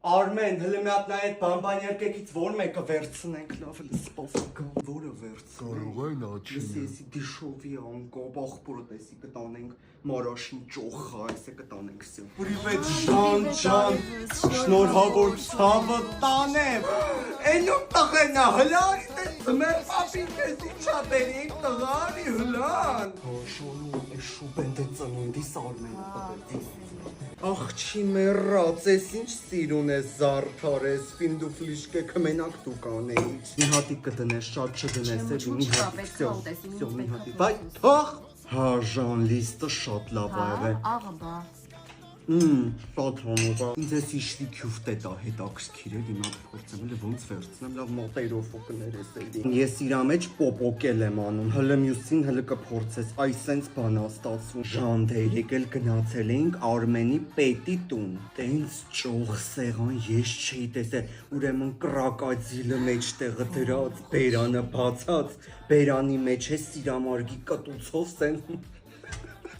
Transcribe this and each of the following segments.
Արմեն, հլը մի հատ նա այդ բանբան երկեքից որ մեկը վերցնենք, լավ էլ սպասական, որը վերցնենք։ Կարող այն աչին։ Լսի դիշովի անկոբ աղբորը տեսի կտանենք մարաշին ճոխա, այսը կտանենք սյո։ Պրիվետ Ժան, շնորհավոր ցավը տանեմ։ Էնում տղենա, հլարի տես մեր պապին քեզ ինչա բերենք տղարի հլան։ Հաշոնում էշու բենդե ծնունդիս Արմենը տղերձիս։ Աղջի մեռած, ես ինչ սիրուն ես զարդարես, ֆինդու ֆլիշկեքը մենակ դու կանեիր։ Մի հատիկ կդնես, շատ չդնես, էլի մի հատիկ, սյո, մի հատիկ։ Վայ, թող։ Հա, Ժան, լիստը շատ լավ ա եղել։ Աղբա։ Շատ համոզա։ Ինձ ես իշտի քյուֆտ է դա հետաքրքիր է, հիմա փորձեմ էլ ոնց վերցնեմ, լավ մոտերով ու կներես էլի։ Ես իրա մեջ պոպոկել եմ անում, հլը մյուսին հլը կփորձես, այս սենց բան ա ստացվում։ Ժան, դե եկել գնացել էինք Արմենի պետի տուն։ Դե ինձ ճոխ սեղան ես չէի տեսել, ուրեմն կրակածիլը մեջտեղը դրած, բերանը բացած, բերանի մեջ է սիրամարգի կտուցով սենց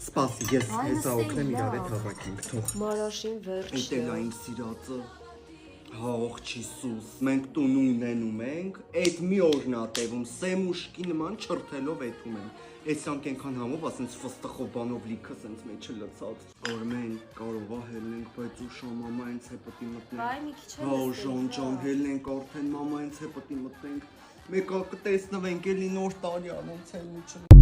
Սպասի, ես օգնեմ իրար հետ հավաքենք, թող։ Մարաշին վերջը։ Էտել այն սիրածը, հա ողջի սուս, մենք տուն ունենում ենք, էդ մի օրն ա տևում, սեմուշկի նման չրթելով էթում եմ։ Էսյանք ենքան համով, ասենց ֆստխով բանով լիքը սենց մեջը լծած։ Արմեն, կարող ա հելնենք, բայց ուշա մամա ինձ է պտի մտնենք։ Բայ մի քիչ Հա Ժան ջան, հելնենք արդեն մամա ինձ է պտի մտնենք։ Մեկ կտեսնվենք էլի նոր տարի ա ոնց էլ միջը։